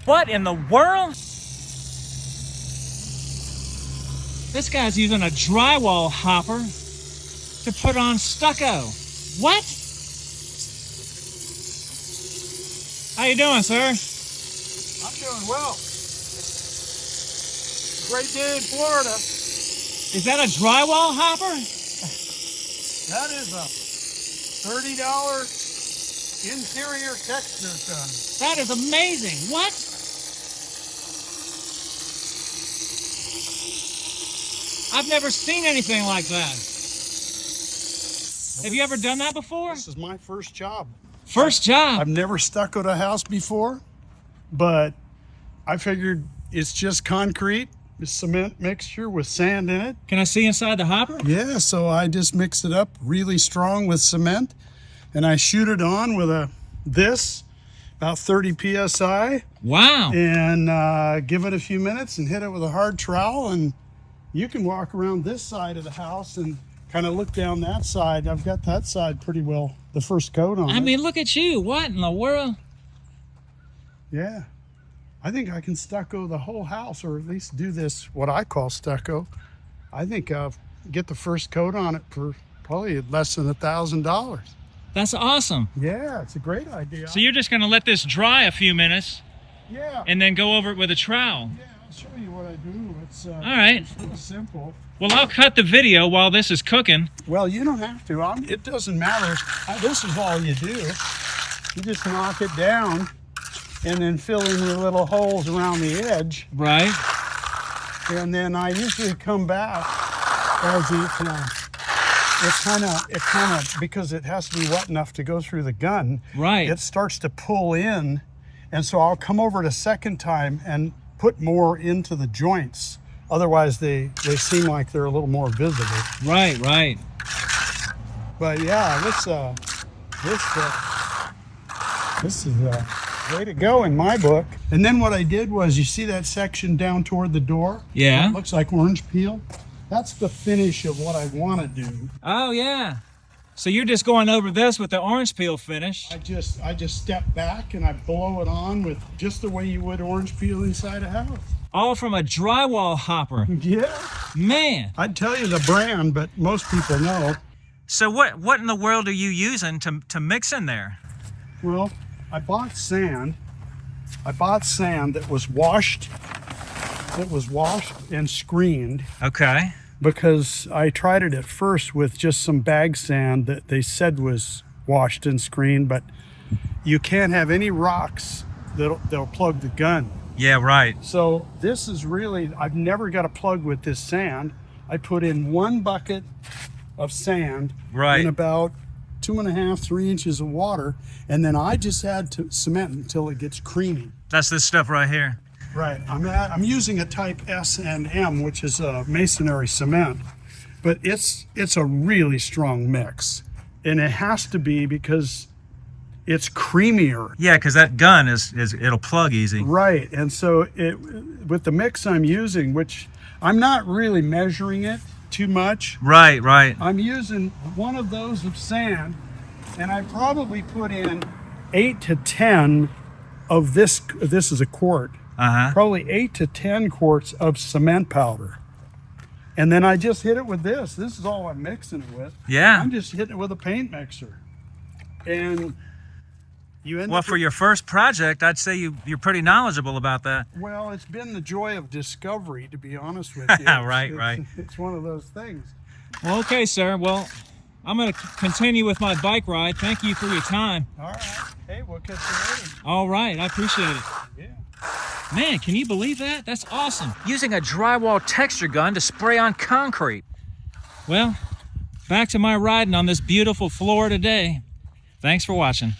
What in the world? This guy's using a drywall hopper to put on stucco. What? How you doing, sir? I'm doing well. Great day in Florida. Is that a drywall hopper? That is a $30 interior texture gun. That is amazing. What? I've never seen anything like that. Have you ever done that before? This is my first job. First job. I've never stuccoed a house before, but I figured it's just concrete, a cement mixture with sand in it. Can I see inside the hopper? Yeah, so I just mix it up really strong with cement, and I shoot it on with about 30 psi. Wow. And give it a few minutes and hit it with a hard trowel, and you can walk around this side of the house and kind of look down that side. I've got that side pretty well, the first coat on it. I mean, look at you. What in the world? Yeah. I think I can stucco the whole house, or at least do this, what I call stucco. I think I'll get the first coat on it for probably less than $1,000. That's awesome. Yeah, it's a great idea. So you're just going to let this dry a few minutes Yeah. and then go over it with a trowel. Yeah, I'll show you what I do. It's All right. It's real simple. Well, I'll cut the video while this is cooking. Well, you don't have to. It doesn't matter. This is all you do. You just knock it down and then fill in your little holes around the edge. Right. And then I usually come back as it kind of, because it has to be wet enough to go through the gun. Right. It starts to pull in. And so I'll come over it a second time and put more into the joints. Otherwise, they seem like they're a little more visible. Right, right. But yeah, this is a way to go in my book. And then what I did was, you see that section down toward the door? Yeah. It looks like orange peel. That's the finish of what I want to do. Oh, yeah. So you're just going over this with the orange peel finish. I just step back and I blow it on with just the way you would orange peel inside a house. All from a drywall hopper. Yeah. Man. I'd tell you the brand, but most people know. So what in the world are you using to mix in there? Well, I bought sand. I bought sand that was washed. It was washed and screened. Okay. Because I tried it at first with just some bag sand that they said was washed and screened, but you can't have any rocks that'll plug the gun. Yeah, right. So this is really, I've never got a plug with this sand. I put in 1 bucket of sand in about 2.5, 3 inches of water, and then I just add to cement until it gets creamy. That's this stuff right here. Right. I'm using a type S and M, which is a masonry cement, but it's a really strong mix, and it has to be because it's creamier. Yeah, because that gun it'll plug easy. Right. And so with the mix I'm using, which I'm not really measuring it too much. Right, right. I'm using one of those of sand, and I probably put in 8 to 10 of this. This is a quart. Probably 8 to 10 quarts of cement powder. And then I just hit it with this. This is all I'm mixing it with. Yeah. I'm just hitting it with a paint mixer. And you end well, up for your first project, I'd say you're pretty knowledgeable about that. Well, it's been the joy of discovery, to be honest with you. Right. It's one of those things. Well, okay, sir. Well, I'm going to continue with my bike ride. Thank you for your time. All right. Hey, we'll catch you later. All right. I appreciate it. Yeah. Man, can you believe that? That's awesome. Using a drywall texture gun to spray on concrete. Well, back to my riding on this beautiful Florida day. Thanks for watching.